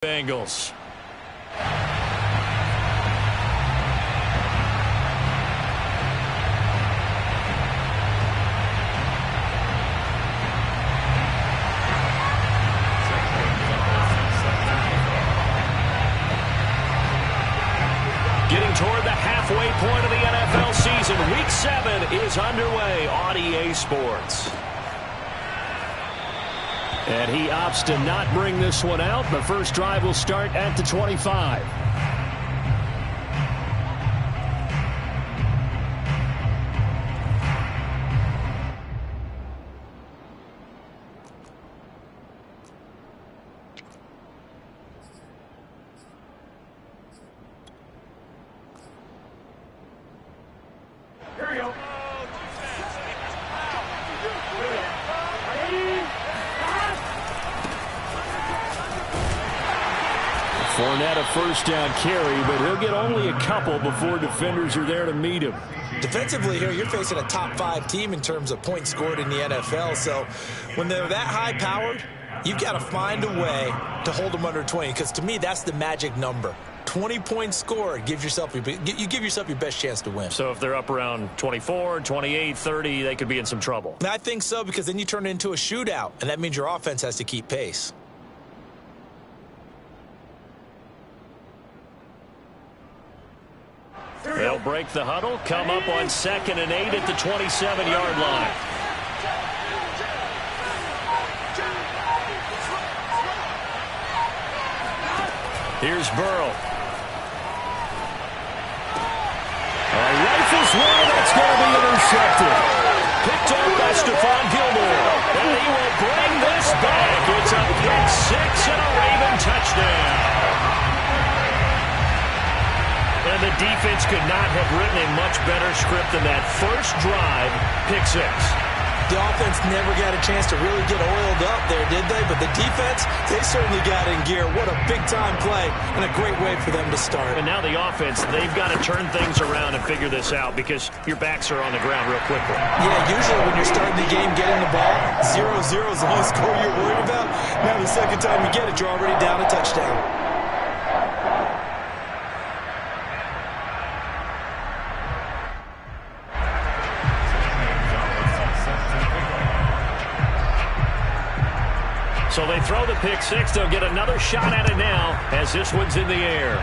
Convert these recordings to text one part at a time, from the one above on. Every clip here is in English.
Bengals. Getting toward the halfway point of the NFL season. Week 7 is underway on EA Sports. And he opts to not bring this one out. The first drive will start at the 25. Here we go. Fournette a first down carry, but he'll get only a couple before defenders are there to meet him. Defensively here, you're facing a top 5 team in terms of points scored in the NFL. So when they're that high-powered, you've got to find a way to hold them under 20, because to me, that's the magic number. 20 points scored, you give yourself your best chance to win. So if they're up around 24, 28, 30, they could be in some trouble. And I think so, because then you turn it into a shootout, and that means your offense has to keep pace. They'll break the huddle, come up on 2nd and 8 at the 27-yard line. Here's Burrow. Rifles one, that's going to be intercepted. Picked up by Stephon Gilmore. And he will bring this back. It's a pick 6 and a Raven touchdown. And the defense could not have written a much better script than that. First drive, pick 6. The offense never got a chance to really get oiled up there, did they? But the defense, they certainly got in gear. What a big-time play and a great way for them to start. And now the offense, they've got to turn things around and figure this out, because your backs are on the ground real quickly. Yeah, usually when you're starting the game, getting the ball, 0-0 is the only score you're worried about. Now the second time you get it, you're already down a touchdown. So they throw the pick 6. They'll get another shot at it now as this one's in the air.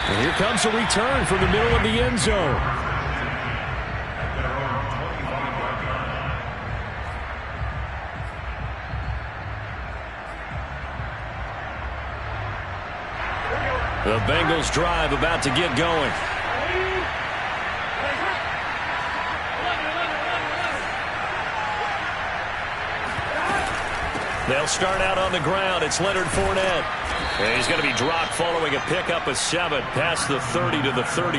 And here comes a return from the middle of the end zone. The Bengals drive about to get going. They'll start out on the ground. It's Leonard Fournette. And he's going to be dropped following a pickup of 7 past the 30 to the 32.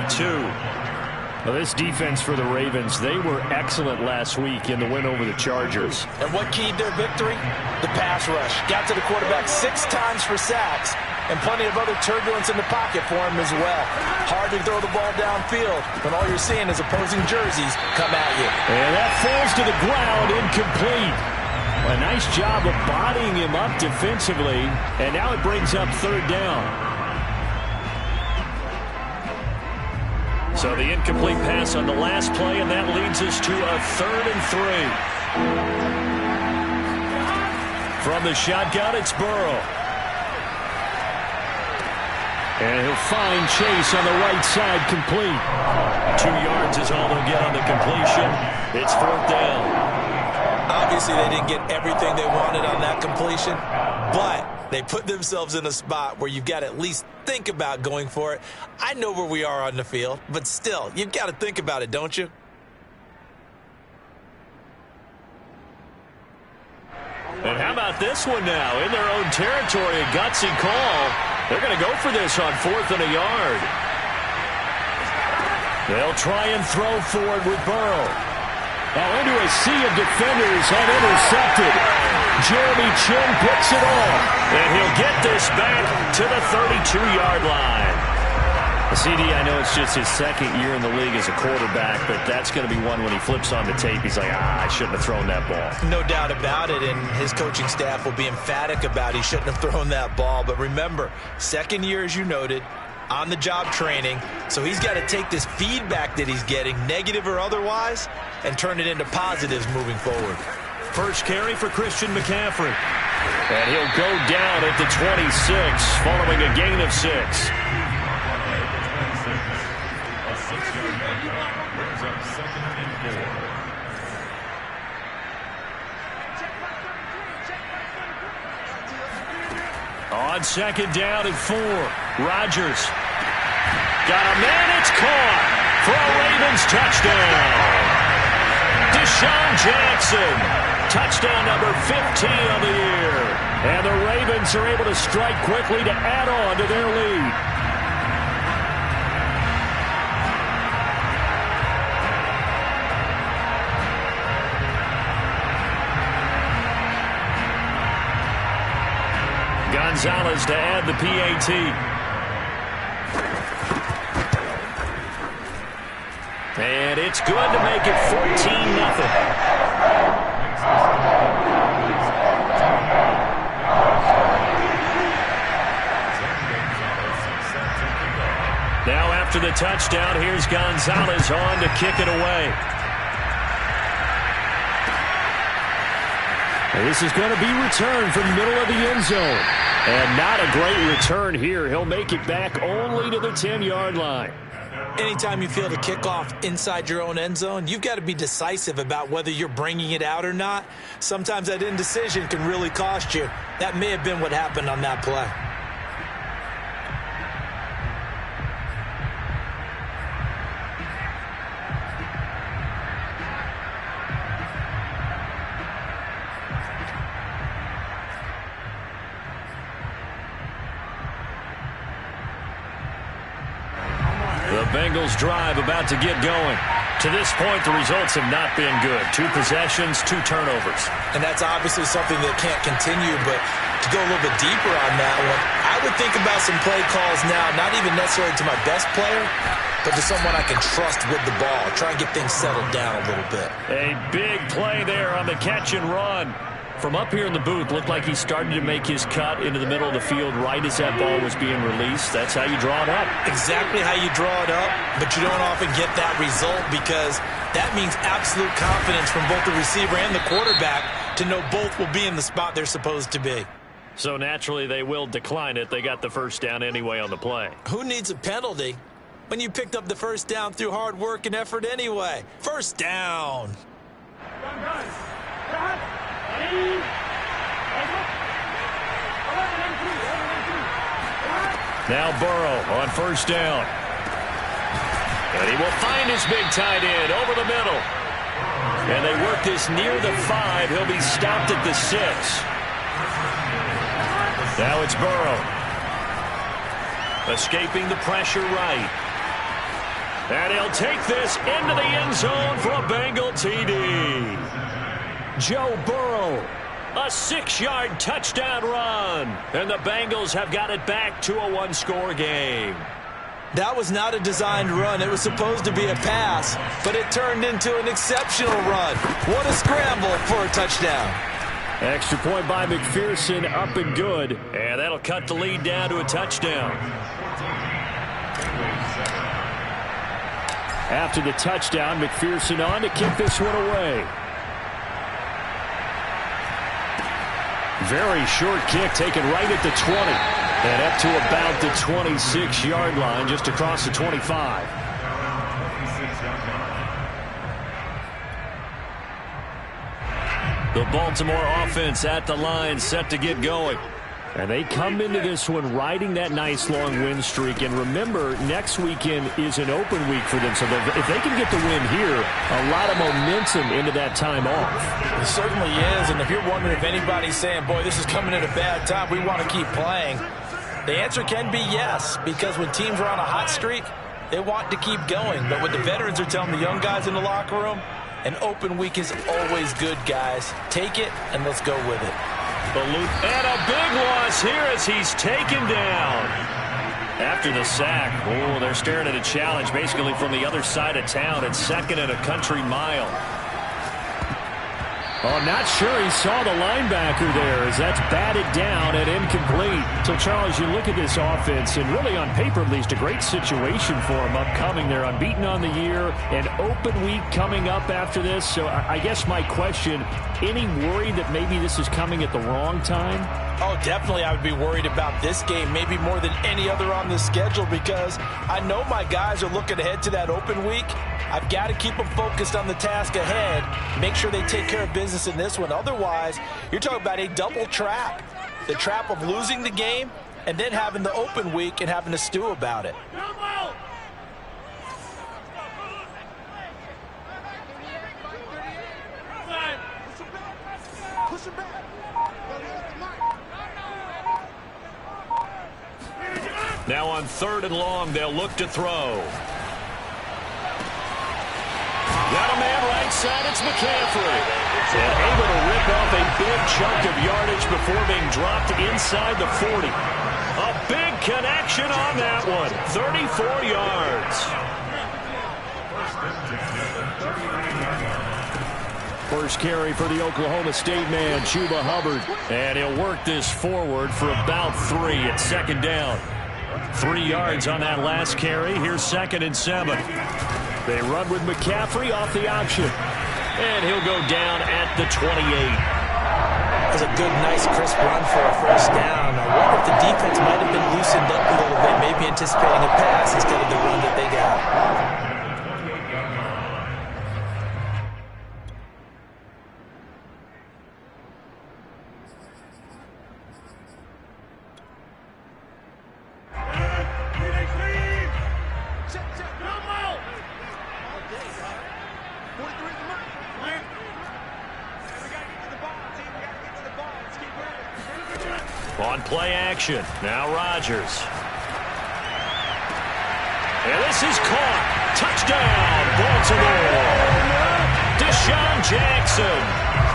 Well, this defense for the Ravens, they were excellent last week in the win over the Chargers. And what keyed their victory? The pass rush. Got to the quarterback 6 times for sacks, and plenty of other turbulence in the pocket for him as well. Hard to throw the ball downfield when all you're seeing is opposing jerseys come at you. And that falls to the ground, incomplete. A nice job of bodying him up defensively, and now it brings up 3rd down. So the incomplete pass on the last play, and that leads us to a 3rd and 3. From the shotgun, it's Burrow. And he'll find Chase on the right side, complete. 2 yards is all they'll get on the completion. It's 4th down. Obviously, they didn't get everything they wanted on that completion, but they put themselves in a spot where you've got to at least think about going for it. I know where we are on the field, but still, you've got to think about it, don't you? And how about this one now? In their own territory, a gutsy call. They're going to go for this on 4th and a yard. They'll try and throw forward with Burrow. Now into a sea of defenders and intercepted. Jeremy Chin picks it off. And he'll get this back to the 32-yard line. CD, I know it's just his second year in the league as a quarterback, but that's going to be one when he flips on the tape, he's like, I shouldn't have thrown that ball. No doubt about it, and his coaching staff will be emphatic about he shouldn't have thrown that ball. But remember, second year, as you noted, on-the-job training, so he's got to take this feedback that he's getting, negative or otherwise, and turn it into positives moving forward. First carry for Christian McCaffrey. And he'll go down at the 26, following a gain of 6. On second down and 4, Rodgers. Got a man, it's caught for a Ravens touchdown. Shawn Jackson, touchdown number 15 on the year. And the Ravens are able to strike quickly to add on to their lead. Gonzalez to add the PAT. And it's good to make it 14-0. Now after the touchdown, here's Gonzalez on to kick it away. And this is going to be returned from the middle of the end zone. And not a great return here. He'll make it back only to the 10-yard line. Anytime you field a kickoff inside your own end zone, you've got to be decisive about whether you're bringing it out or not. Sometimes that indecision can really cost you. That may have been what happened on that play. The Bengals drive about to get going. To this point, the results have not been good. 2 possessions, 2 turnovers. And that's obviously something that can't continue, but to go a little bit deeper on that one, I would think about some play calls now, not even necessarily to my best player, but to someone I can trust with the ball. Try and get things settled down a little bit. A big play there on the catch and run. From up here in the booth, looked like he started to make his cut into the middle of the field right as that ball was being released. That's how you draw it up. Exactly how you draw it up, but you don't often get that result because that means absolute confidence from both the receiver and the quarterback to know both will be in the spot they're supposed to be. So naturally they will decline it. They got the first down anyway on the play. Who needs a penalty when you picked up the first down through hard work and effort anyway? First down. Now Burrow on first down. And he will find his big tight end over the middle. And they work this near the 5. He'll be stopped at the 6. Now it's Burrow. Escaping the pressure right. And he'll take this into the end zone for a Bengal TD. Joe Burrow, a 6-yard touchdown run. And the Bengals have got it back to a 1-score game. That was not a designed run. It was supposed to be a pass, but it turned into an exceptional run. What a scramble for a touchdown. Extra point by McPherson, up and good. And that'll cut the lead down to a touchdown. After the touchdown, McPherson on to kick this one away. Very short kick taken right at the 20. And up to about the 26-yard line, just across the 25. The Baltimore offense at the line, set to get going. And they come into this one riding that nice long win streak. And remember, next weekend is an open week for them. So if they can get the win here, a lot of momentum into that time off. It certainly is. And if you're wondering if anybody's saying, boy, this is coming at a bad time, we want to keep playing, the answer can be yes. Because when teams are on a hot streak, they want to keep going. But what the veterans are telling the young guys in the locker room, an open week is always good, guys. Take it, and let's go with it. And a big loss here as he's taken down. After the sack, oh, they're staring at a challenge basically from the other side of town. It's second and a country mile. Oh, not sure he saw the linebacker there as that's batted down and incomplete. So, Charles, you look at this offense, and really on paper at least, a great situation for them upcoming. They're unbeaten on the year, an open week coming up after this. So I guess my question, any worry that maybe this is coming at the wrong time? Oh, definitely I would be worried about this game, maybe more than any other on the schedule, because I know my guys are looking ahead to that open week. I've got to keep them focused on the task ahead, make sure they take care of business in this one. Otherwise, you're talking about a double trap. The trap of losing the game and then having the open week and having to stew about it. Now on 3rd and long, they'll look to throw. Got a man right side, it's McCaffrey. And able to rip off a big chunk of yardage before being dropped inside the 40. A big connection on that one. 34 yards. First carry for the Oklahoma State man, Chuba Hubbard. And he'll work this forward for about 3 at 2nd down. 3 yards on that last carry. Here's 2nd and 7. They run with McCaffrey off the option. And he'll go down at the 28. That's a good, nice, crisp run for a first down. I wonder if the defense might have been loosened up a little bit, maybe anticipating a pass instead of the run that they got. On play action, now Rodgers. And this is caught. Touchdown, Baltimore. Shawn Jackson,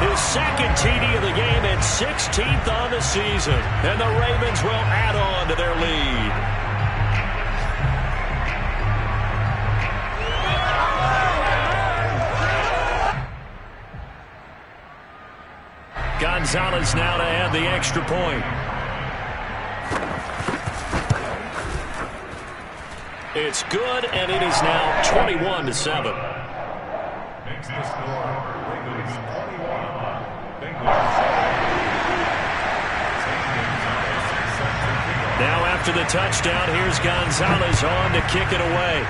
his 2nd TD of the game and 16th on the season. And the Ravens will add on to their lead. Gonzalez now to add the extra point. It's good, and it is now 21-7. Makes the score. Ravens 21. Now after the touchdown, here's Gonzalez on to kick it away.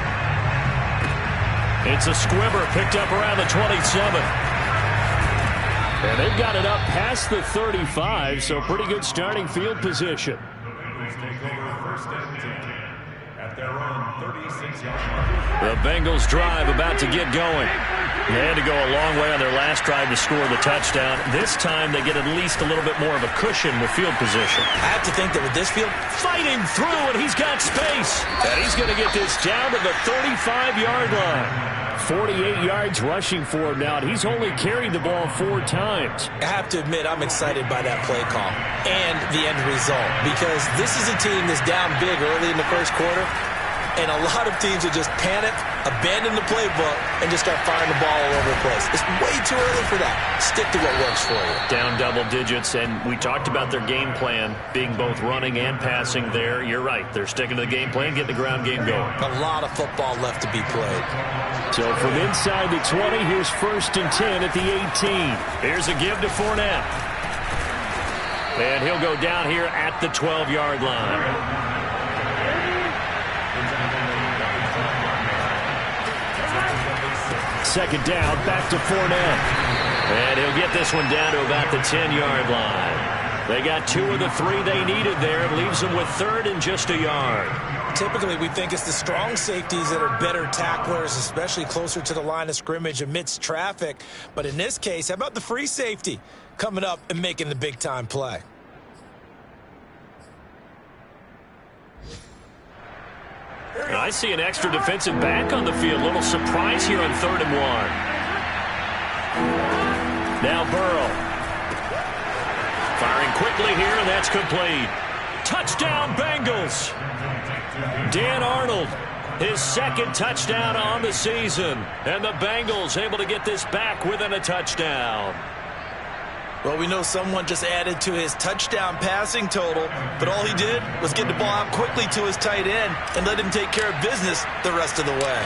It's a squibber picked up around the 27. And they've got it up past the 35, so pretty good starting field position. The Bengals take over 1st and 10 at their own 36-yard line. The Bengals drive about to get going. They had to go a long way on their last drive to score the touchdown. This time they get at least a little bit more of a cushion with field position. I have to think that with this field, fighting through, and he's got space. And he's going to get this down to the 35-yard line. 48 yards rushing for him now, and he's only carried the ball 4 times. I have to admit, I'm excited by that play call and the end result, because this is a team that's down big early in the first quarter, and a lot of teams will just panic, abandon the playbook, and just start firing the ball all over the place. It's way too early for that. Stick to what works for you. Down double digits, and we talked about their game plan being both running and passing there. You're right. They're sticking to the game plan, getting the ground game going. A lot of football left to be played. So from inside the 20, here's 1st and 10 at the 18. Here's a give to Fournette. And he'll go down here at the 12-yard line. Second down, back to Fournette. And he'll get this one down to about the 10-yard line. They got 2 of the 3 they needed there. It leaves them with 3rd and just a yard. Typically, we think it's the strong safeties that are better tacklers, especially closer to the line of scrimmage amidst traffic. But in this case, how about the free safety coming up and making the big-time play? And I see an extra defensive back on the field. Little surprise here on 3rd and 1. Now Burrow. Firing quickly here, and that's complete. Touchdown, Bengals. Dan Arnold, his second touchdown on the season. And the Bengals able to get this back within a touchdown. Well, we know someone just added to his touchdown passing total, but all he did was get the ball out quickly to his tight end and let him take care of business the rest of the way.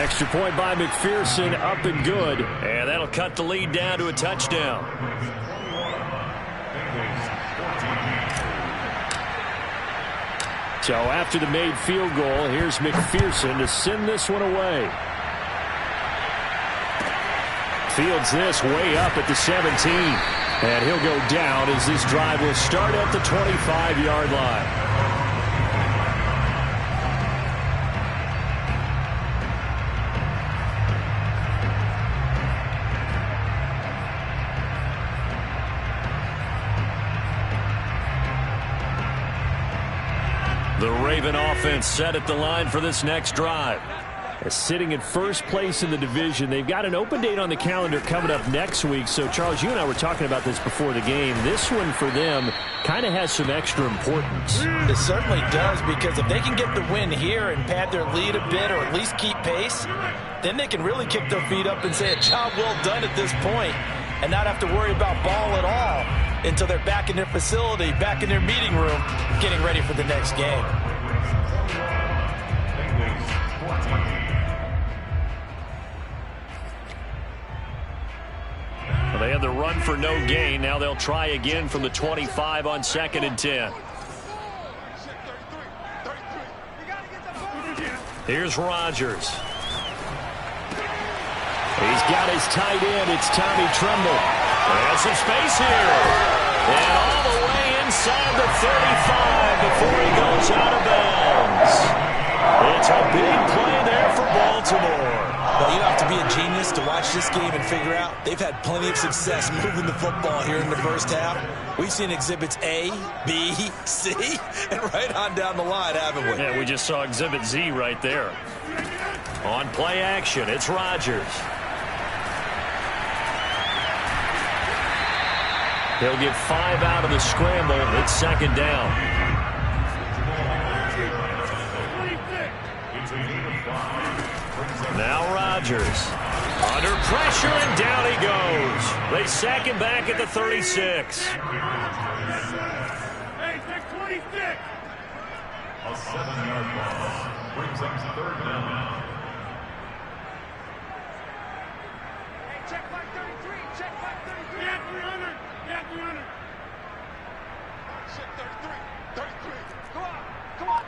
Extra point by McPherson, up and good. And that'll cut the lead down to a touchdown. So after the made field goal, here's McPherson to send this one away. Fields this way up at the 17. And he'll go down as this drive will start at the 25-yard line. The Raven offense set at the line for this next drive. Sitting in first place in the division. They've got an open date on the calendar coming up next week. So, Charles, you and I were talking about this before the game. This one for them kind of has some extra importance. It certainly does, because if they can get the win here and pad their lead a bit or at least keep pace, then they can really kick their feet up and say a job well done at this point and not have to worry about ball at all until they're back in their facility, back in their meeting room, getting ready for the next game. Well, they had the run for no gain. Now they'll try again from the 25 on 2nd and 10. Here's Rodgers. He's got his tight end. It's Tommy Tremble. There's some space here. And all the way inside the 35 before he goes out of bounds. It's a big play there for Baltimore. Well, you don't have to be a genius to watch this game and figure out they've had plenty of success moving the football here in the first half. We've seen exhibits A, B, C, and right on down the line, haven't we? Yeah, we just saw exhibit Z right there. On play action, it's Rodgers. He'll get 5 out of the scramble. It's 2nd down. Now Rodgers. Under pressure, and down he goes. They sack him back at the 36. Hey, take 26. A 7-yard loss brings up 3rd down. Hey, check back 33. Check back 33. Yeah, 300. Yeah, 300. Check 33. 33. Come on. Come on.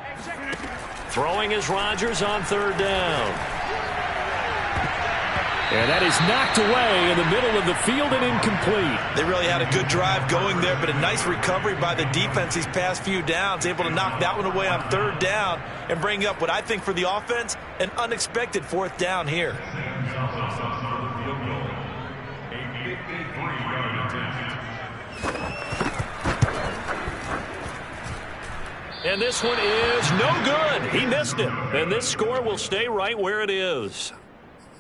Hey, check. Throwing is Rodgers on 3rd down. And that is knocked away in the middle of the field and incomplete. They really had a good drive going there, but a nice recovery by the defense these past few downs, able to knock that one away on 3rd down and bring up what I think for the offense, an unexpected 4th down here. And this one is no good. He missed it. And this score will stay right where it is.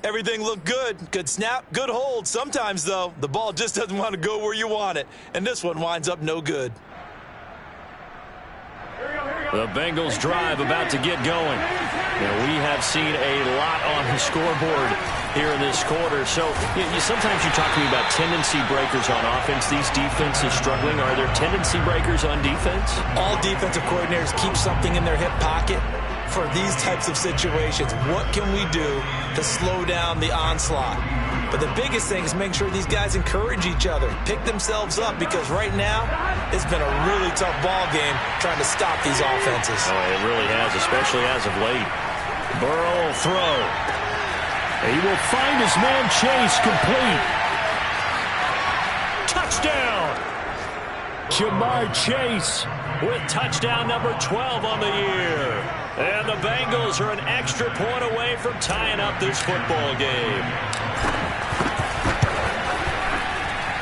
Everything looked good. Good snap, good hold. Sometimes, though, the ball just doesn't want to go where you want it. And this one winds up no good. The Bengals drive about to get going. Now, we have seen a lot on the scoreboard here in this quarter. So sometimes you talk to me about tendency breakers on offense. These defenses struggling. Are there tendency breakers on defense? All defensive coordinators keep something in their hip pocket for these types of situations. What can we do to slow down the onslaught? But the biggest thing is make sure these guys encourage each other, pick themselves up, because right now it's been a really tough ball game trying to stop these offenses. Oh, it really has, especially as of late. Burrow will throw. He will find his man Chase complete. Touchdown! Jamar Chase with touchdown number 12 on the year. And the Bengals are an extra point away from tying up this football game.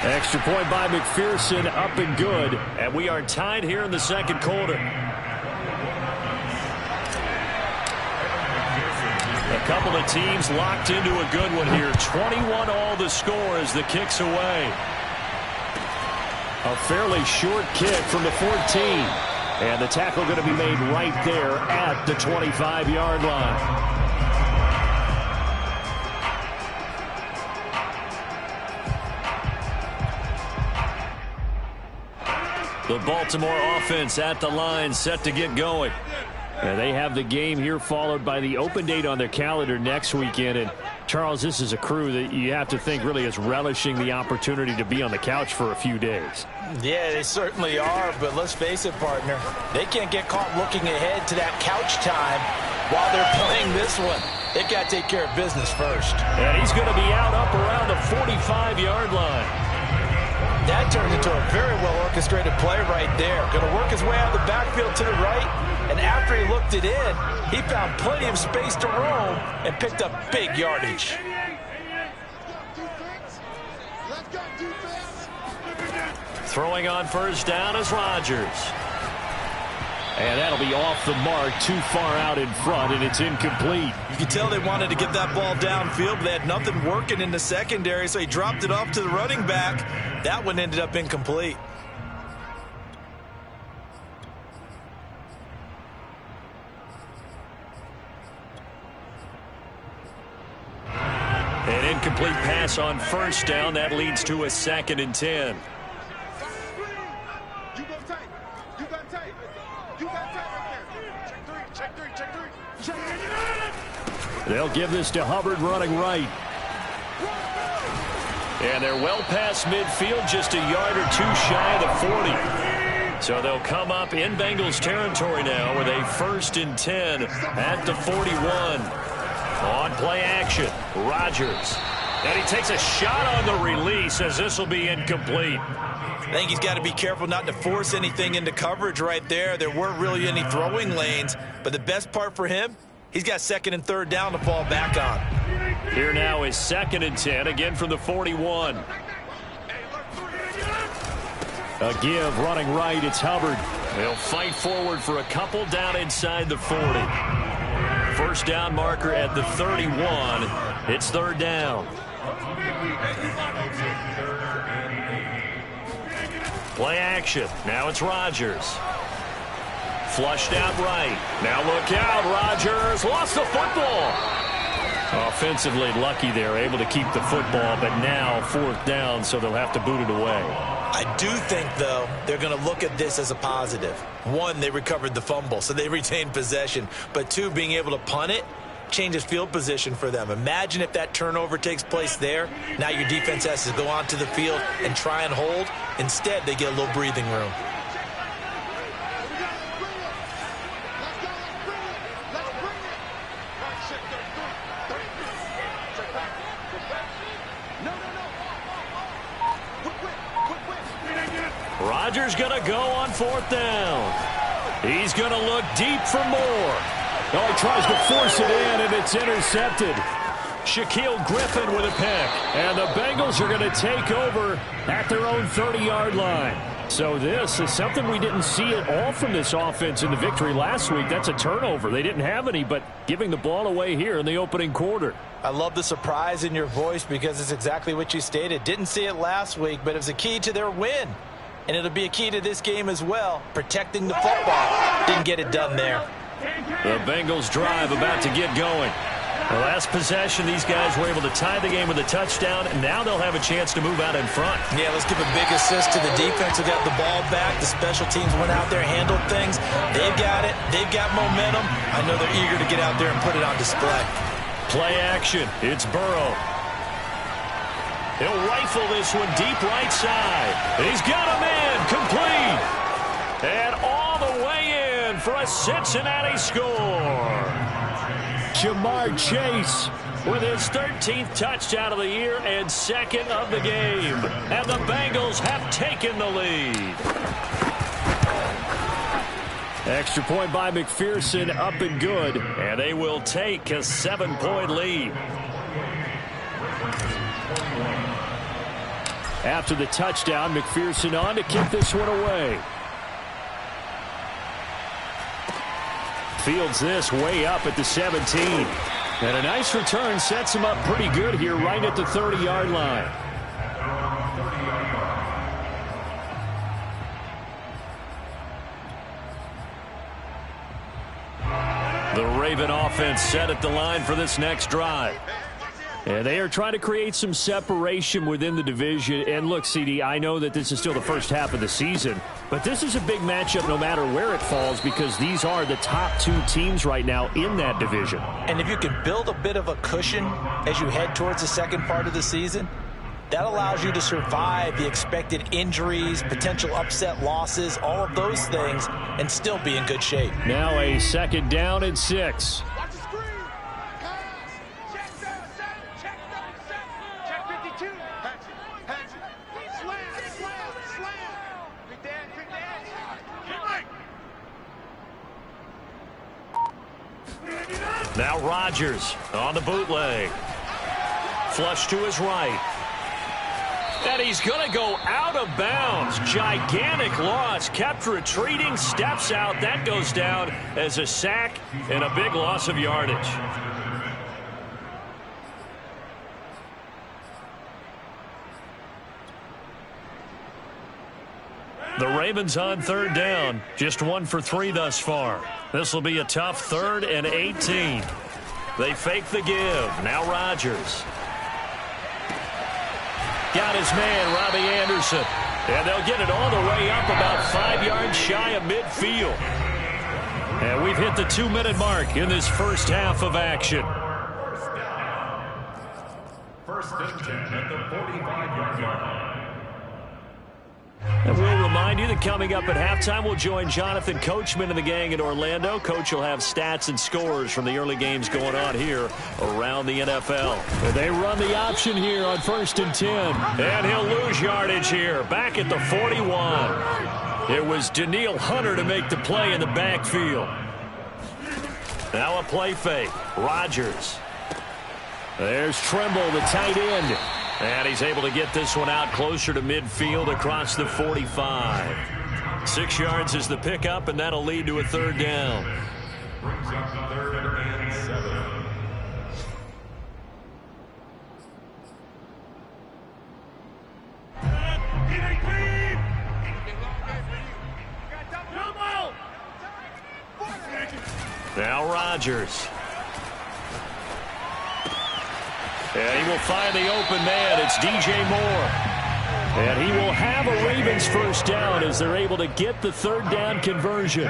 Extra point by McPherson, up and good. And we are tied here in the 2nd quarter. A couple of teams locked into a good one here. 21 all the score as the kick's away. A fairly short kick from the 14. And the tackle going to be made right there at the 25-yard line. The Baltimore offense at the line, set to get going. And they have the game here followed by the open date on their calendar next weekend. And, Charles, this is a crew that you have to think really is relishing the opportunity to be on the couch for a few days. Yeah, they certainly are, but let's face it, partner. They can't get caught looking ahead to that couch time while they're playing this one. They've got to take care of business first. And he's going to be out up around the 45-yard line. That turned into a very well-orchestrated play right there. Going to work his way out of the backfield to the right, and after he looked it in, he found plenty of space to roam and picked up big yardage. Throwing on first down is Rodgers. And that'll be off the mark, too far out in front, and it's incomplete. You can tell they wanted to get that ball downfield, but they had nothing working in the secondary, so he dropped it off to the running back. That one ended up incomplete. An incomplete pass on first down. That leads to a 2nd and 10. They'll give this to Hubbard running right. And they're well past midfield, just a yard or two shy of the 40. So they'll come up in Bengals territory now with a 1st and 10 at the 41. On play action, Rodgers. And he takes a shot on the release as this will be incomplete. I think he's got to be careful not to force anything into coverage right there. There weren't really any throwing lanes, but the best part for him, he's got 2nd and 3rd down to fall back on. Here now is 2nd and 10, again from the 41. A give running right, it's Hubbard. They'll fight forward for a couple down inside the 40. First down marker at the 31. It's 3rd down. Play action. Now it's Rodgers. Flushed out right. Now look out. Rodgers lost the football. Offensively lucky there, able to keep the football, but now 4th down, so they'll have to boot it away. I do think, though, they're going to look at this as a positive. 1, they recovered the fumble, so they retained possession. But 2, being able to punt it changes field position for them. Imagine if that turnover takes place there. Now your defense has to go onto the field and try and hold. Instead, they get a little breathing room. Rodgers going to go on 4th down. He's going to look deep for more. Oh, he tries to force it in, and it's intercepted. Shaquille Griffin with a pick. And the Bengals are going to take over at their own 30-yard line. So this is something we didn't see at all from this offense in the victory last week. That's a turnover. They didn't have any, but giving the ball away here in the opening quarter. I love the surprise in your voice because it's exactly what you stated. Didn't see it last week, but it was a key to their win. And it'll be a key to this game as well, protecting the football. Didn't get it done there. The Bengals drive about to get going. The last possession, these guys were able to tie the game with a touchdown, and now they'll have a chance to move out in front. Yeah, let's give a big assist to the defense who got the ball back. The special teams went out there, handled things. They've got it. They've got momentum. I know they're eager to get out there and put it on display. Play action. It's Burrow. He'll rifle this one deep right side. He's got him in. Complete. And all the way in for a Cincinnati score. Jamar Chase with his 13th touchdown of the year and 2nd of the game. And the Bengals have taken the lead. Extra point by McPherson, up and good. And they will take a 7-point lead. After the touchdown, McPherson on to kick this one away. Fields this way up at the 17. And a nice return sets him up pretty good here right at the 30-yard line. The Raven offense set at the line for this next drive. And they are trying to create some separation within the division. And look, CD, I know that this is still the first half of the season, but this is a big matchup no matter where it falls because these are the top two teams right now in that division. And if you can build a bit of a cushion as you head towards the second part of the season, that allows you to survive the expected injuries, potential upset losses, all of those things, and still be in good shape. Now a 2nd down and 6. Watch the screen. Check 52. Hatch it. Slam. Big dad. Now Rodgers on the bootleg. Flush to his right. And he's going to go out of bounds. Gigantic loss. Kept retreating. Steps out. That goes down as a sack and a big loss of yardage. The Ravens on 3rd down. Just 1 for 3 thus far. This will be a tough 3rd and 18. They fake the give. Now Rodgers. Got his man, Robbie Anderson. And they'll get it all the way up about 5 yards shy of midfield. And we've hit the 2-minute mark in this first half of action. First and 10 at the 45-yard line. And we'll remind you that coming up at halftime, we'll join Jonathan Coachman and the gang in Orlando. Coach will have stats and scores from the early games going on here around the NFL. And they run the option here on 1st and 10. And he'll lose yardage here, back at the 41. It was Daniil Hunter to make the play in the backfield. Now a play fake. Rodgers. There's Trimble, the tight end. And he's able to get this one out closer to midfield across the 45. 6 yards is the pickup, and that'll lead to a 3rd down. Brings up 3rd and 7. Now Rodgers. And he will find the open man. It's DJ Moore. And he will have a Ravens 1st down as they're able to get the 3rd down conversion.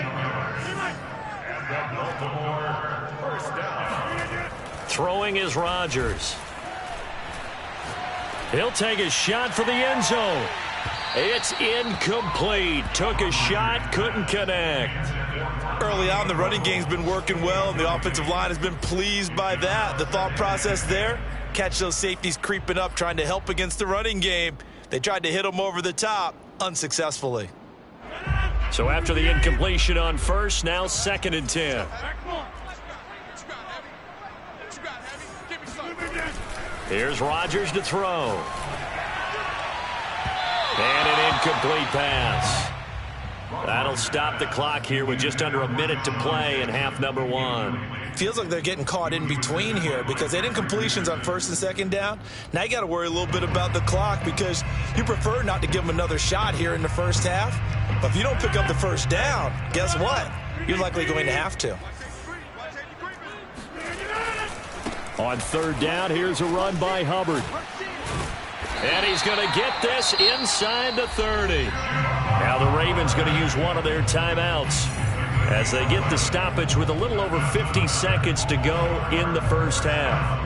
Throwing is Rodgers. He'll take a shot for the end zone. It's incomplete. Took a shot, couldn't connect. Early on, the running game's been working well, and the offensive line has been pleased by that. The thought process there, catch those safeties creeping up, trying to help against the running game. They tried to hit them over the top, unsuccessfully. So after the incompletion on 1st, now 2nd and 10. Here's Rodgers to throw. And an incomplete pass. That'll stop the clock here with just under a minute to play in half number 1. Feels like they're getting caught in between here because they had incompletions on 1st and 2nd down. Now you got to worry a little bit about the clock because you prefer not to give them another shot here in the first half. But if you don't pick up the 1st down, guess what? You're likely going to have to. On 3rd down, here's a run by Hubbard. And he's going to get this inside the 30. Now the Ravens going to use one of their timeouts as they get the stoppage with a little over 50 seconds to go in the first half.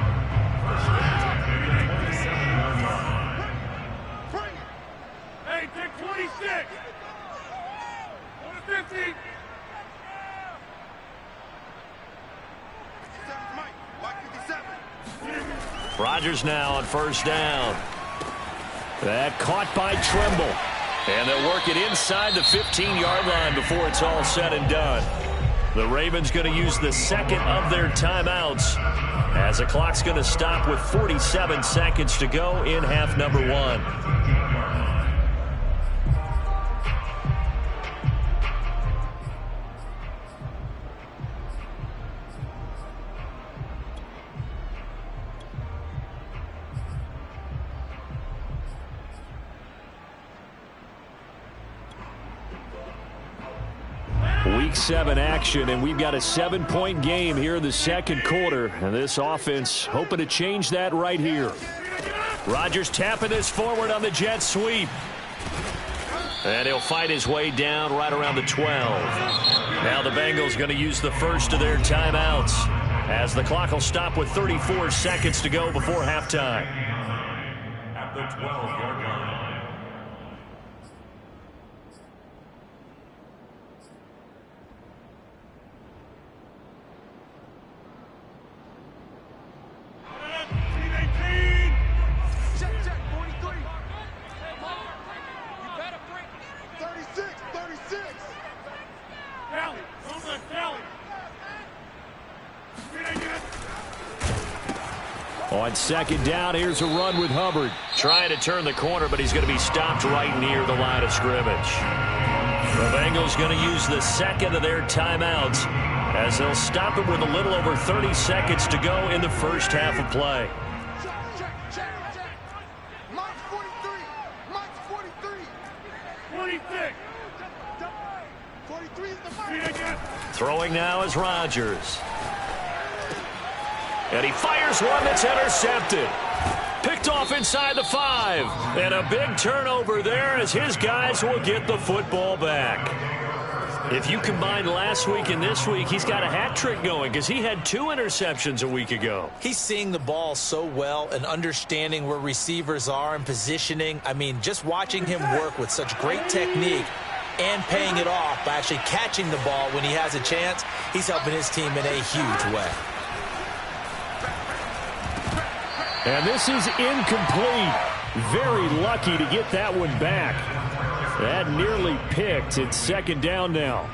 Hey, take 26. Go to 50. Rodgers now on 1st down. That caught by Trimble. And they'll work it inside the 15-yard line before it's all said and done. The Ravens going to use the 2nd of their timeouts as the clock's going to stop with 47 seconds to go in half number 1. Week 7 action, and we've got a 7-point game here in the second quarter. And this offense hoping to change that right here. Rodgers tapping this forward on the jet sweep. And he'll fight his way down right around the 12. Now the Bengals going to use the first of their timeouts, as the clock will stop with 34 seconds to go before halftime. At the 12-yard line. On second down, here's a run with Hubbard. Trying to turn the corner, but he's going to be stopped right near the line of scrimmage. The Bengals going to use the second of their timeouts, as they'll stop him with a little over 30 seconds to go in the first half of play. Mike's 43. Mike's 43. 46. 43 is the mark. Throwing now is Rodgers. And he fires one that's intercepted. Picked off inside the 5. And a big turnover there as his guys will get the football back. If you combine last week and this week, he's got a hat trick going because he had 2 interceptions a week ago. He's seeing the ball so well and understanding where receivers are and positioning. I mean, just watching him work with such great technique and paying it off by actually catching the ball when he has a chance, he's helping his team in a huge way. And this is incomplete. Very lucky to get that one back. That nearly picked. It's second down now.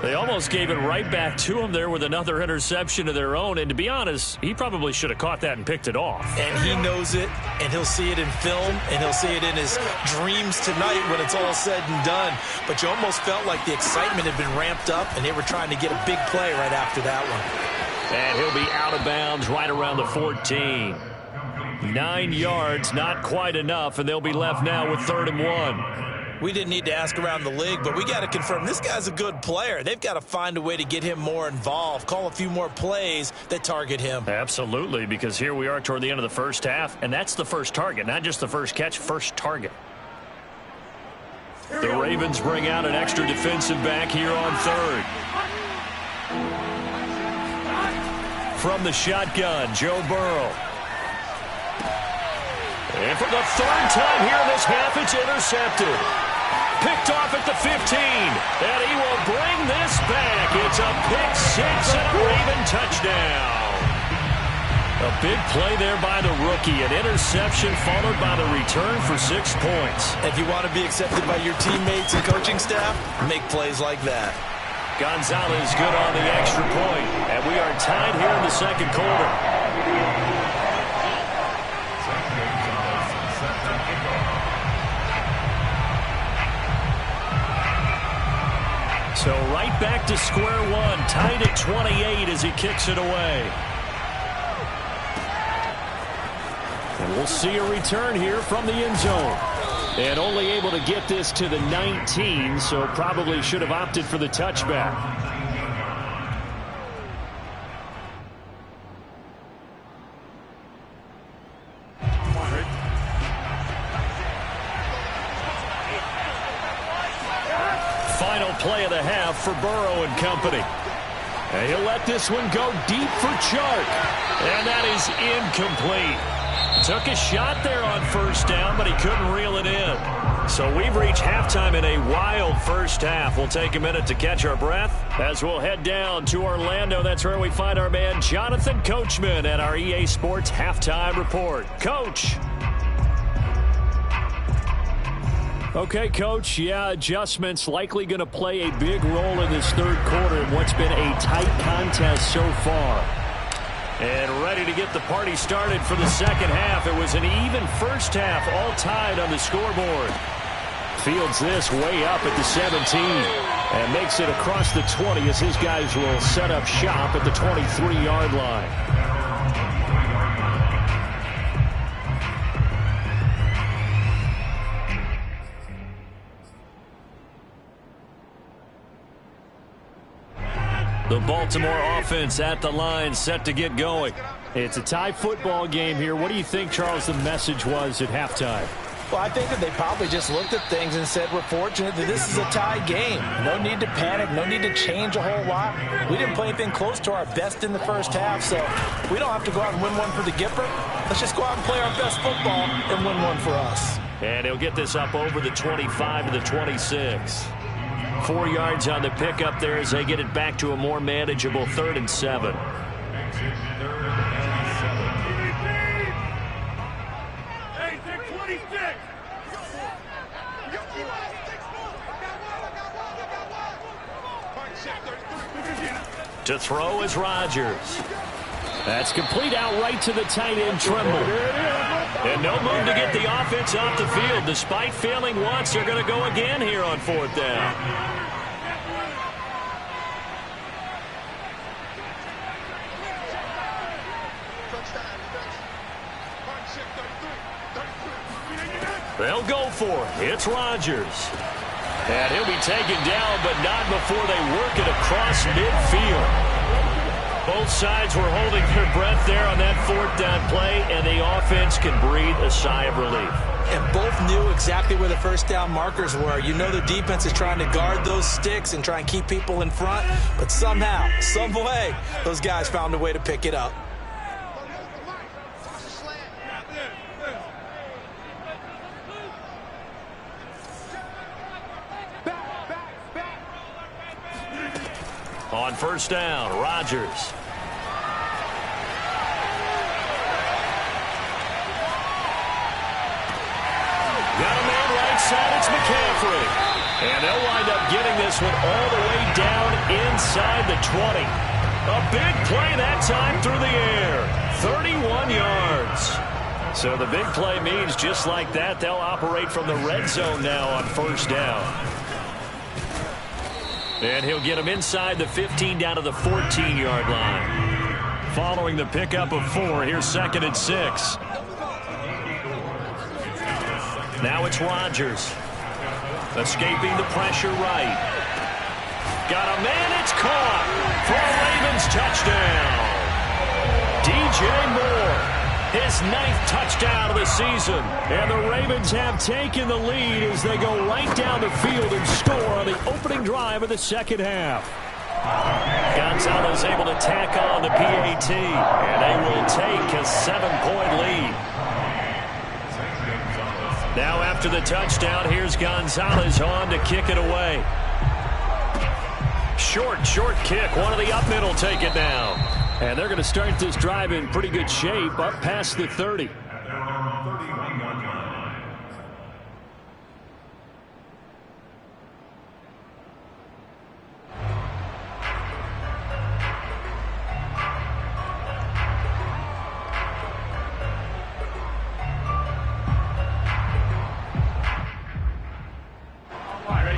They almost gave it right back to him there with another interception of their own. And to be honest, he probably should have caught that and picked it off. And he knows it, and he'll see it in film, and he'll see it in his dreams tonight when it's all said and done. But you almost felt like the excitement had been ramped up, and they were trying to get a big play right after that one. And he'll be out of bounds right around the 14. 9 yards, not quite enough, and they'll be left now with 3rd and 1. We didn't need to ask around the league, but we got to confirm this guy's a good player. They've got to find a way to get him more involved, call a few more plays that target him. Absolutely, because here we are toward the end of the first half, and that's the first target, not just the first catch, first target. The Ravens bring out an extra defensive back here on 3rd. From the shotgun, Joe Burrow. And for the 3rd time here in this half, it's intercepted. Picked off at the 15. And he will bring this back. It's a pick-6 and a Raven touchdown. A big play there by the rookie. An interception followed by the return for 6 points. If you want to be accepted by your teammates and coaching staff, make plays like that. Gonzalez good on the extra point. And we are tied here in the second quarter. So right back to square one, tied at 28 as he kicks it away. And we'll see a return here from the end zone. And only able to get this to the 19, so probably should have opted for the touchback. Final play of the half for Burrow and company. And he'll let this one go deep for Chark. And that is incomplete. Took a shot there on first down, but he couldn't reel it in. So we've reached halftime in a wild first half. We'll take a minute to catch our breath as we'll head down to Orlando. That's where we find our man Jonathan Coachman at our EA Sports Halftime Report. Coach. Okay, Coach, yeah, adjustments likely going to play a big role in this third quarter in what's been a tight contest so far. And ready to get the party started for the second half. It was an even first half, all tied on the scoreboard. Fields this way up at the 17 and makes it across the 20 as his guys will set up shop at the 23-yard line. The Baltimore offense at the line, set to get going. It's a tie football game here. What do you think, Charles, the message was at halftime? Well, I think that they probably just looked at things and said, we're fortunate that this is a tie game. No need to panic. No need to change a whole lot. We didn't play anything close to our best in the first half, so we don't have to go out and win one for the Gipper. Let's just go out and play our best football and win one for us. And he'll get this up over the 25 to the 26. 4 yards on the pickup there as they get it back to a more manageable 3rd and 7. To throw is Rodgers. That's complete out right to the tight end, Tremble. And no move to get the offense off the field. Despite failing once, they're going to go again here on 4th down. They'll go for it. It's Rodgers. And he'll be taken down, but not before they work it across midfield. Both sides were holding their breath there on that 4th down play, and the offense can breathe a sigh of relief. And both knew exactly where the first down markers were. You know the defense is trying to guard those sticks and try and keep people in front, but somehow, some way, those guys found a way to pick it up. On 1st down, Rodgers. Got a man right side, it's McCaffrey. And they'll wind up getting this one all the way down inside the 20. A big play that time through the air. 31 yards. So the big play means just like that, they'll operate from the red zone now on 1st down. And he'll get him inside the 15 down to the 14-yard line. Following the pickup of 4, here's 2nd and 6. Now it's Rodgers. Escaping the pressure right. Got a man, it's caught for a Ravens touchdown. DJ Moore. His 9th touchdown of the season. And the Ravens have taken the lead as they go right down the field and score on the opening drive of the 2nd half. Gonzalez able to tack on the PAT, and they will take a 7-point lead. Now after the touchdown, here's Gonzalez on to kick it away. Short kick. One of the up middle take it down. And they're going to start this drive in pretty good shape up past the 30.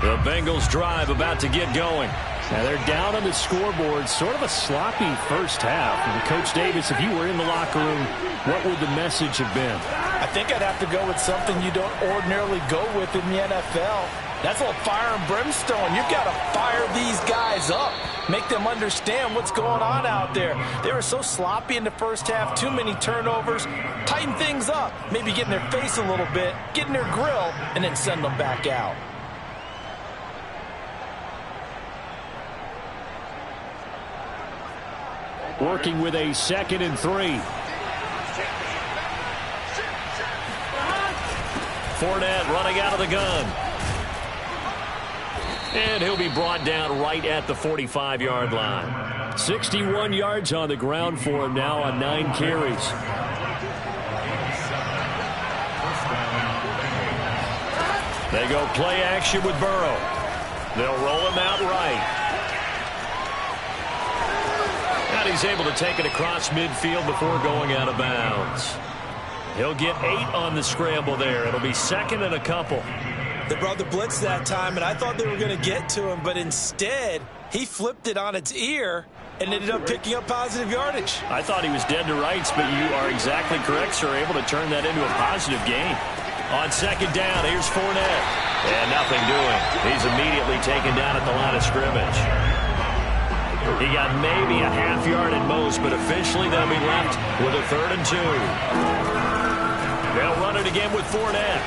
The Bengals drive about to get going. Now they're down on the scoreboard, sort of a sloppy first half. And Coach Davis, if you were in the locker room, what would the message have been? I think I'd have to go with something you don't ordinarily go with in the NFL. That's a little fire and brimstone. You've got to fire these guys up. Make them understand what's going on out there. They were so sloppy in the first half, too many turnovers. Tighten things up. Maybe get in their face a little bit, get in their grill, and then send them back out. Working with a 2nd and 3. Fournette running out of the gun. And he'll be brought down right at the 45-yard line. 61 yards on the ground for him now on 9 carries. They go play action with Burrow. They'll roll him out right. And he's able to take it across midfield before going out of bounds. He'll get 8 on the scramble there. It'll be 2nd and a couple. They brought the blitz that time, and I thought they were going to get to him, but instead, he flipped it on its ear and ended up picking up positive yardage. I thought he was dead to rights, but you are exactly correct, sir. Able to turn that into a positive gain. On 2nd down, here's Fournette. And nothing doing. He's immediately taken down at the line of scrimmage. He got maybe a half yard at most, but officially they'll be left with a 3rd and 2. They'll run it again with Fournette.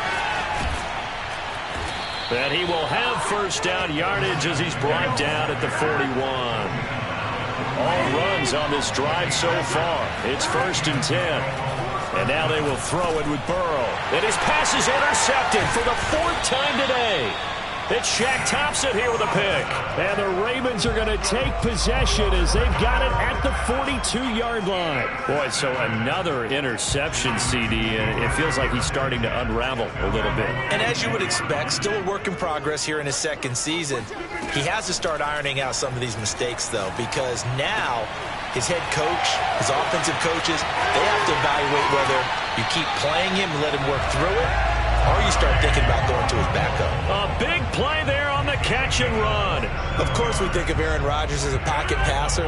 And he will have first down yardage as he's brought down at the 41. All runs on this drive so far. It's 1st and 10. And now they will throw it with Burrow. And his pass is intercepted for the 4th time today. It's Shaq Thompson here with a pick. And the Ravens are going to take possession as they've got it at the 42-yard line. Boy, so another interception, CD. And it feels like he's starting to unravel a little bit. And as you would expect, still a work in progress here in his 2nd season. He has to start ironing out some of these mistakes, though, because now his head coach, his offensive coaches, they have to evaluate whether you keep playing him and let him work through it, or you start thinking about going to his backup. A big play there on the catch and run. Of course, we think of Aaron Rodgers as a pocket passer,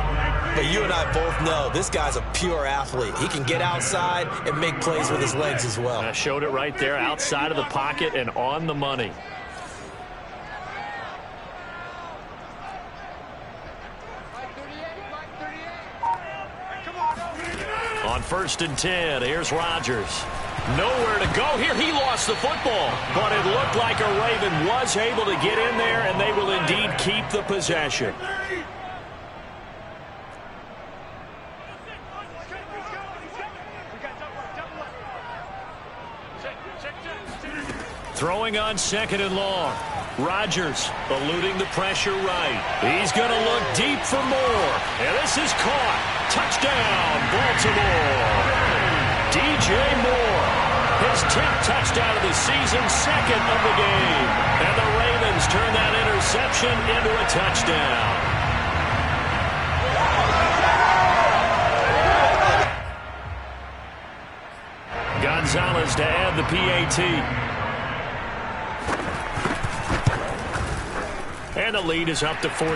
but you and I both know this guy's a pure athlete. He can get outside and make plays with his legs as well. I showed it right there, outside of the pocket and on the money. On 1st and 10, here's Rodgers. Nowhere to go here. He lost the football, but it looked like a Raven was able to get in there, and they will indeed keep the possession. Throwing on 2nd and long. Rodgers eluding the pressure right. He's going to look deep for more. And this is caught. Touchdown, Baltimore. DJ Moore. His 10th touchdown of the season, 2nd of the game. And the Ravens turn that interception into a touchdown. Gonzalez to add the PAT. And the lead is up to 14.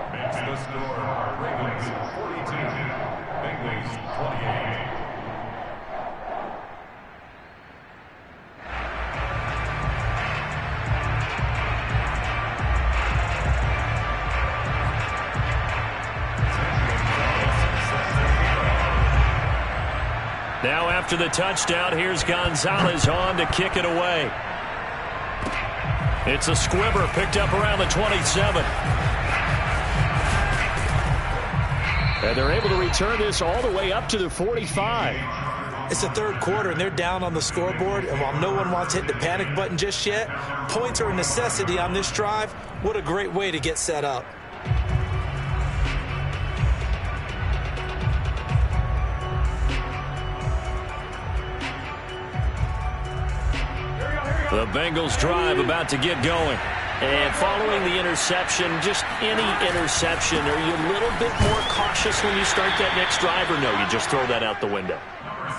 Makes the score Ravens 42, Bengals 28. Now after the touchdown, here's Gonzalez on to kick it away. It's a squibber picked up around the 27. And they're able to return this all the way up to the 45. It's the 3rd quarter, and they're down on the scoreboard. And while no one wants to hit the panic button just yet, points are a necessity on this drive. What a great way to get set up. The Bengals drive about to get going. And following the interception, just any interception, are you a little bit more cautious when you start that next drive, or no, you just throw that out the window?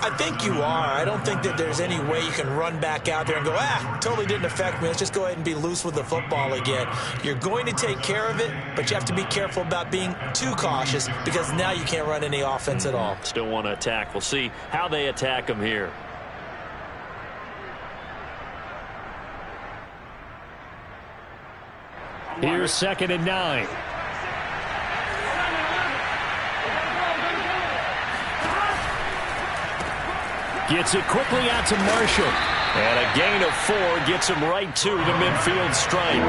I think you are. I don't think that there's any way you can run back out there and go, totally didn't affect me. Let's just go ahead and be loose with the football again. You're going to take care of it, but you have to be careful about being too cautious because now you can't run any offense at all. Still want to attack. We'll see how they attack them here. Here's 2nd and 9. Gets it quickly out to Marshall. And a gain of 4 gets him right to the midfield stripe.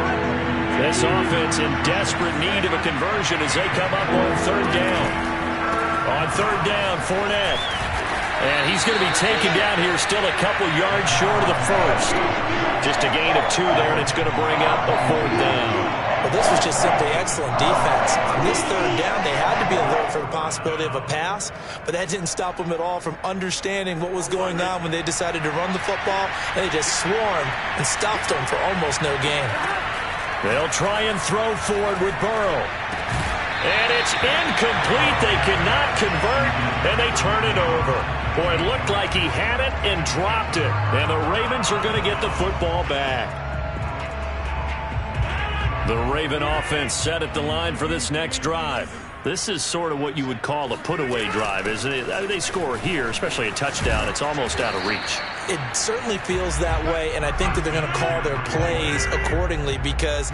This offense in desperate need of a conversion as they come up on 3rd down. On 3rd down, Fournette. And he's going to be taken down here still a couple yards short of the first. Just a gain of 2 there, and it's going to bring up a 4th down. Well, this was just simply excellent defense. On this 3rd down, they had to be alert for the possibility of a pass, but that didn't stop them at all from understanding what was going on when they decided to run the football. They just swarmed and stopped them for almost no gain. They'll try and throw forward with Burrow. And it's incomplete. They cannot convert, and they turn it over. Boy, it looked like he had it and dropped it. And the Ravens are going to get the football back. The Raven offense set at the line for this next drive. This is sort of what you would call a put-away drive, isn't it? I mean, they score here, especially a touchdown. It's almost out of reach. It certainly feels that way, and I think that they're going to call their plays accordingly, because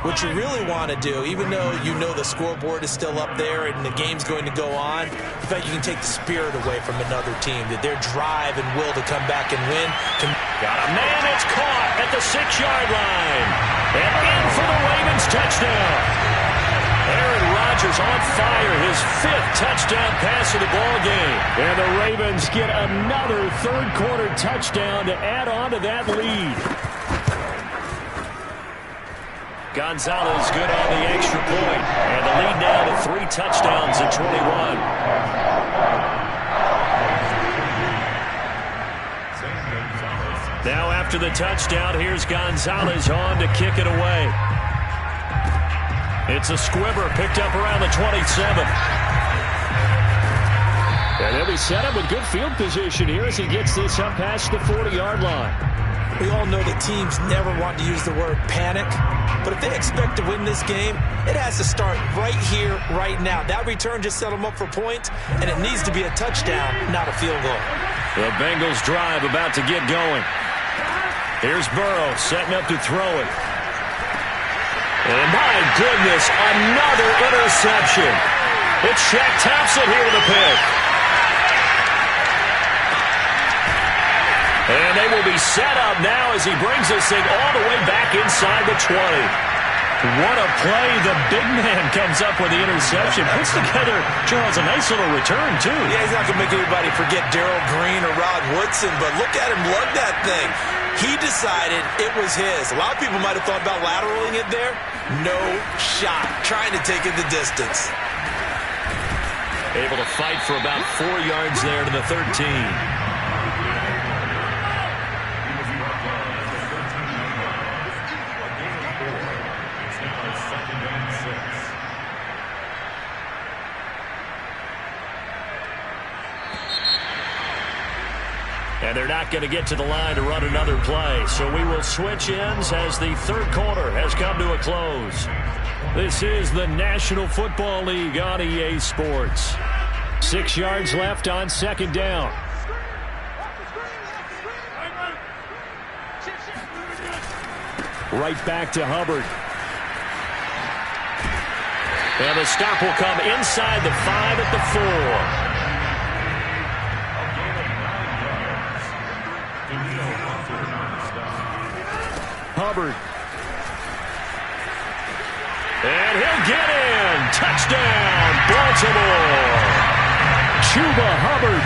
what you really want to do, even though you know the scoreboard is still up there and the game's going to go on, in fact, you can take the spirit away from another team, that their drive and will to come back and win. Got a man, it's caught at the 6-yard line. And in for the Ravens touchdown. Aaron Rodgers on fire, his 5th touchdown pass of the ball game. And the Ravens get another third-quarter touchdown to add on to that lead. Gonzalez good on the extra point. And the lead now to 3 touchdowns at 21. Now after the touchdown, here's Gonzalez on to kick it away. It's a squibber picked up around the 27. And they'll be set up with good field position here as he gets this up past the 40-yard line. We all know that teams never want to use the word panic, but if they expect to win this game, it has to start right here, right now. That return just set them up for points, and it needs to be a touchdown, not a field goal. The Bengals drive about to get going. Here's Burrow setting up to throw it. And my goodness, another interception. It's Shaq Thompson here with a pick. And they will be set up now as he brings this thing all the way back inside the 20. What a play. The big man comes up with the interception. Puts together, Charles, a nice little return, too. Yeah, he's not going to make anybody forget Darrell Green or Rod Woodson, but look at him lug that thing. He decided it was his. A lot of people might have thought about lateraling it there. No shot. Trying to take it the distance. Able to fight for about 4 yards there to the 13. And they're not going to get to the line to run another play. So we will switch ends as the third quarter has come to a close. This is the National Football League on EA Sports. 6 yards left on second down. Right back to Hubbard. And the stop will come inside the 5 at the 4. Hubbard. And he'll get in. Touchdown, Baltimore. Chuba Hubbard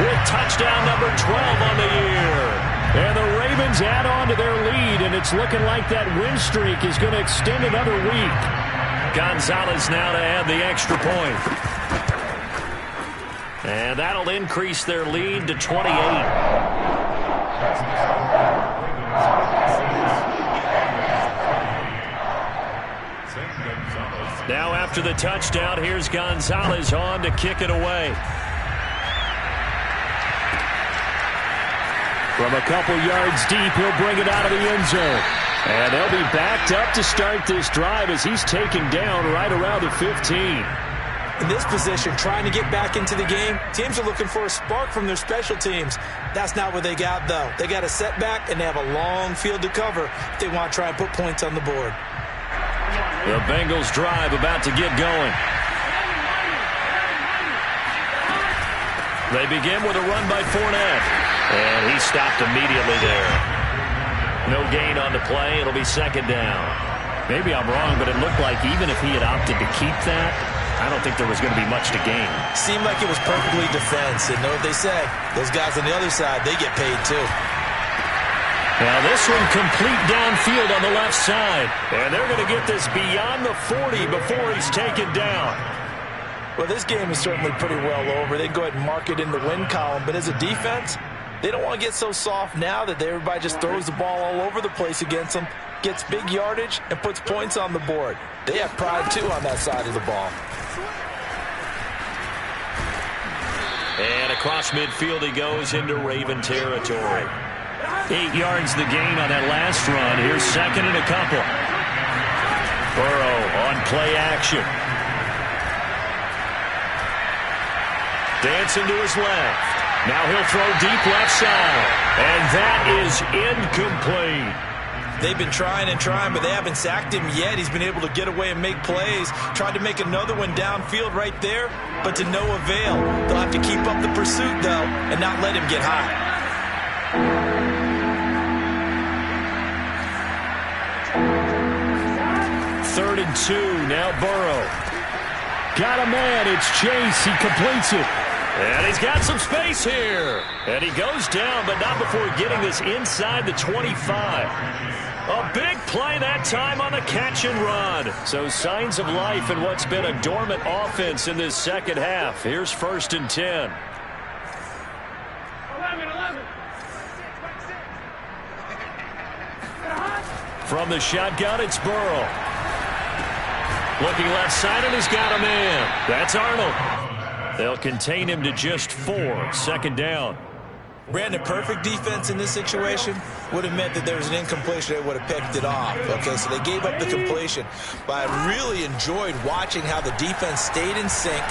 with touchdown number 12 on the year. And the Ravens add on to their lead, and it's looking like that win streak is going to extend another week. Gonzalez now to add the extra point. And that'll increase their lead to 28. Now after the touchdown, here's Gonzalez on to kick it away. From a couple yards deep, he'll bring it out of the end zone. And they'll be backed up to start this drive as he's taken down right around the 15. In this position, trying to get back into the game, teams are looking for a spark from their special teams. That's not what they got, though. They got a setback, and they have a long field to cover if they want to try and put points on the board. The Bengals drive about to get going. They begin with a run by Fournette. And he stopped immediately there. No gain on the play. It'll be second down. Maybe I'm wrong, but it looked like even if he had opted to keep that, I don't think there was going to be much to gain. Seemed like it was perfectly defense. And know what they say? Those guys on the other side, they get paid too. Now this one complete downfield on the left side. And they're going to get this beyond the 40 before he's taken down. Well, this game is certainly pretty well over. They can go ahead and mark it in the win column. But as a defense, they don't want to get so soft now that everybody just throws the ball all over the place against them, gets big yardage, and puts points on the board. They have pride, too, on that side of the ball. And across midfield he goes into Raven territory. 8 yards the gain on that last run. Here's second and a couple. Burrow on play action. Dancing to his left. Now he'll throw deep left side. And that is incomplete. They've been trying and trying, but they haven't sacked him yet. He's been able to get away and make plays. Tried to make another one downfield right there, but to no avail. They'll have to keep up the pursuit, though, and not let him get hot. 3rd and 2. Now Burrow. Got a man. It's Chase. He completes it. And he's got some space here. And he goes down, but not before getting this inside the 25. A big play that time on the catch and run. So signs of life in what's been a dormant offense in this second half. Here's 1st and 10. 11. From the shotgun, it's Burrow. Looking left side, and he's got a man. That's Arnold. They'll contain him to just 4. 2nd down. Brandon, perfect defense in this situation would have meant that there was an incompletion. They would have picked it off. Okay, so they gave up the completion. But I really enjoyed watching how the defense stayed in sync,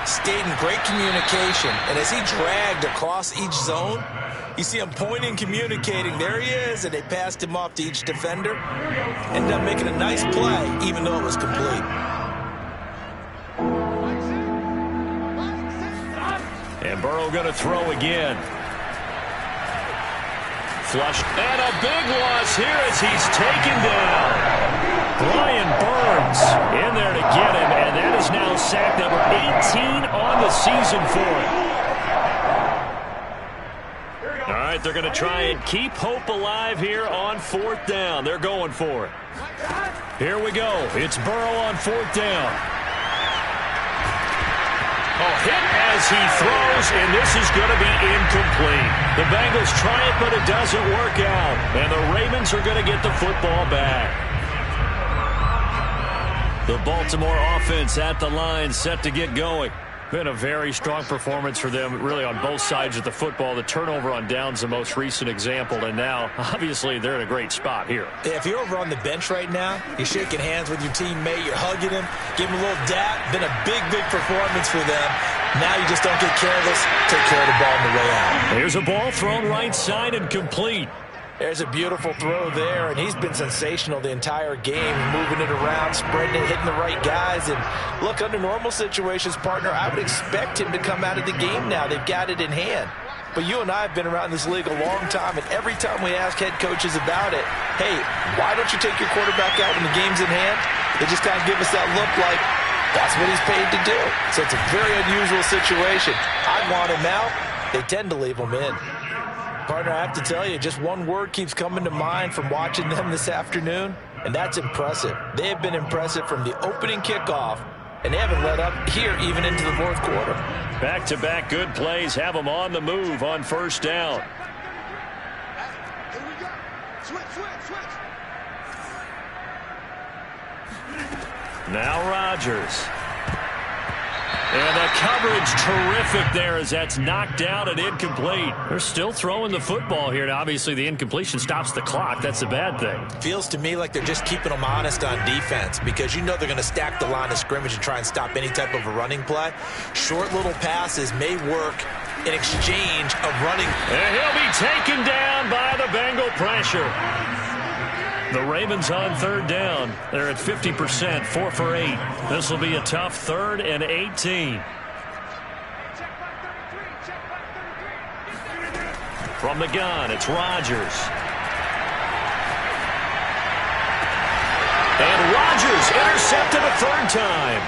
stayed in great communication. And as he dragged across each zone, you see him pointing, communicating. There he is, and they passed him off to each defender. Ended up making a nice play, even though it was complete. And Burrow going to throw again. Flushed. And a big loss here as he's taken down. Brian Burns in there to get him, and that is now sack number 18 on the season for him. All right, they're going to try and keep hope alive here on 4th down. They're going for it. Here we go. It's Burrow on 4th down. Hit as he throws, and this is going to be incomplete. The Bengals try it, but it doesn't work out. And the Ravens are going to get the football back. The Baltimore offense at the line, set to get going. Been a very strong performance for them, really on both sides of the football. The turnover on downs, the most recent example, and now, obviously, they're in a great spot here. Yeah, if you're over on the bench right now, you're shaking hands with your teammate, you're hugging him, giving him a little dap. Been a big, big performance for them. Now you just don't get careless. Take care of the ball on the way out. Here's a ball thrown right side and complete. There's a beautiful throw there, and he's been sensational the entire game, moving it around, spreading it, hitting the right guys. And look, under normal situations, partner, I would expect him to come out of the game now. They've got it in hand. But you and I have been around this league a long time, and every time we ask head coaches about it, hey, why don't you take your quarterback out when the game's in hand? They just kind of give us that look like, that's what he's paid to do. So it's a very unusual situation. I want him out. They tend to leave him in. Partner, I have to tell you, just one word keeps coming to mind from watching them this afternoon, and that's impressive. They have been impressive from the opening kickoff, and they haven't let up here even into the 4th quarter. Back-to-back good plays have them on the move on 1st down. Here we go. Switch. Now Rodgers. And the coverage terrific there as that's knocked down and incomplete. They're still throwing the football here. Now, obviously, the incompletion stops the clock. That's a bad thing. Feels to me like they're just keeping them honest on defense because you know they're going to stack the line of scrimmage and try and stop any type of a running play. Short little passes may work in exchange of running. And he'll be taken down by the Bengal pressure. The Ravens on 3rd down. They're at 50%, 4 for 8. This will be a tough 3rd and 18. From the gun, it's Rodgers. And Rodgers intercepted a 3rd time.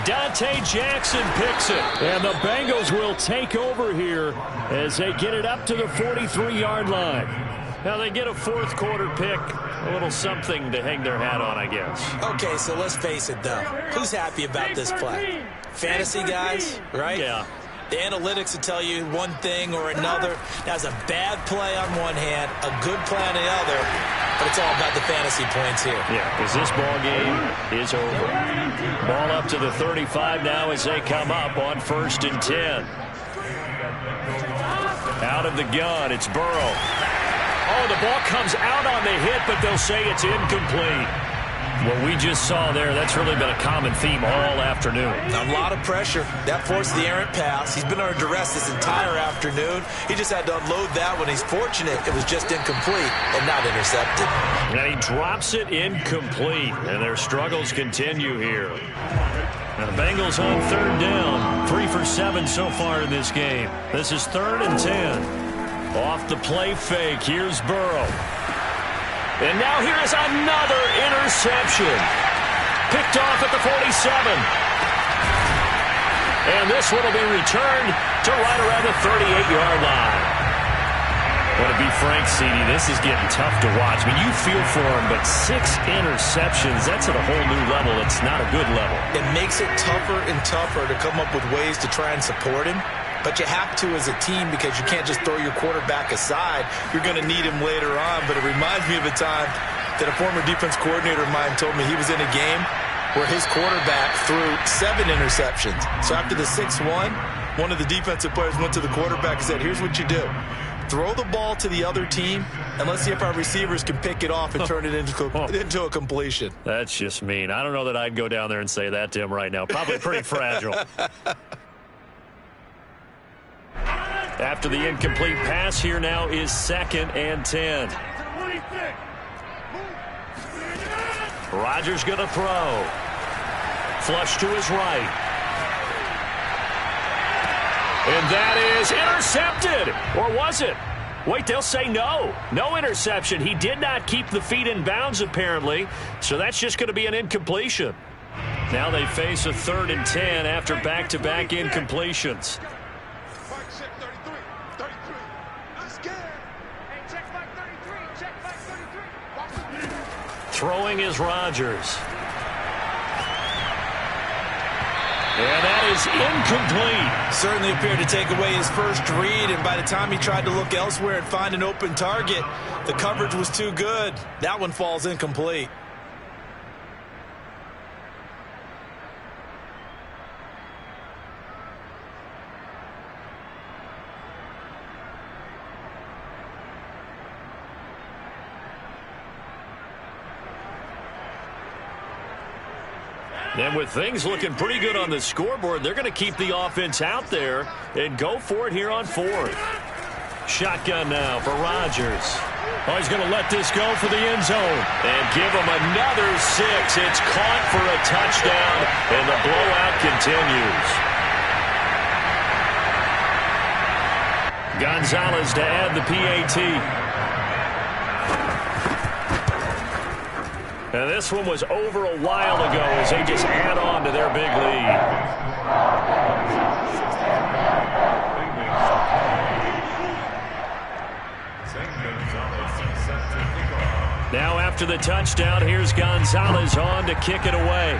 Dante Jackson picks it. And the Bengals will take over here as they get it up to the 43-yard line. Now they get a 4th quarter pick. A little something to hang their hat on, I guess. Okay, so let's face it, though. Who's happy about this play? Fantasy guys, right? Yeah. The analytics will tell you one thing or another. That's a bad play on one hand, a good play on the other, but it's all about the fantasy points here. Yeah, because this ball game is over. Ball up to the 35 now as they come up on 1st and 10. Out of the gun, it's Burrow. Oh, the ball comes out on the hit, but they'll say it's incomplete. What we just saw there, that's really been a common theme all afternoon. A lot of pressure. That forced the errant pass. He's been under duress this entire afternoon. He just had to unload that one. He's fortunate it was just incomplete and not intercepted. And he drops it incomplete. And their struggles continue here. And the Bengals on third down. 3 for 7 so far in this game. This is 3rd and 10. Off the play fake. Here's Burrow. And now here is another interception. Picked off at the 47. And this one will be returned to right around the 38-yard line. Well, to be frank, CD, this is getting tough to watch. I mean, you feel for him, but 6 interceptions, that's at a whole new level. It's not a good level. It makes it tougher and tougher to come up with ways to try and support him. But you have to as a team because you can't just throw your quarterback aside. You're going to need him later on. But it reminds me of a time that a former defense coordinator of mine told me he was in a game where his quarterback threw 7 interceptions. So after the 6-1, one of the defensive players went to the quarterback and said, here's what you do. Throw the ball to the other team, and let's see if our receivers can pick it off and turn it into a completion. That's just mean. I don't know that I'd go down there and say that to him right now. Probably pretty fragile. After the incomplete pass, here now is 2nd and 10. Rodgers going to throw. Flush to his right. And that is intercepted. Or was it? Wait, they'll say no. No interception. He did not keep the feet in bounds, apparently. So that's just going to be an incompletion. Now they face a 3rd and 10 after back-to-back incompletions. Throwing is Rodgers. And that is incomplete. Certainly appeared to take away his first read, and by the time he tried to look elsewhere and find an open target, the coverage was too good. That one falls incomplete. And with things looking pretty good on the scoreboard, they're going to keep the offense out there and go for it here on 4th. Shotgun now for Rodgers. Oh, he's going to let this go for the end zone. And give him another 6. It's caught for a touchdown, and the blowout continues. Gonzalez to add the PAT. And this one was over a while ago as they just add on to their big lead. Now after the touchdown, here's Gonzalez on to kick it away.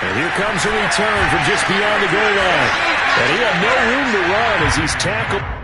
And here comes a return from just beyond the goal line. And he had no room to run as he's tackled.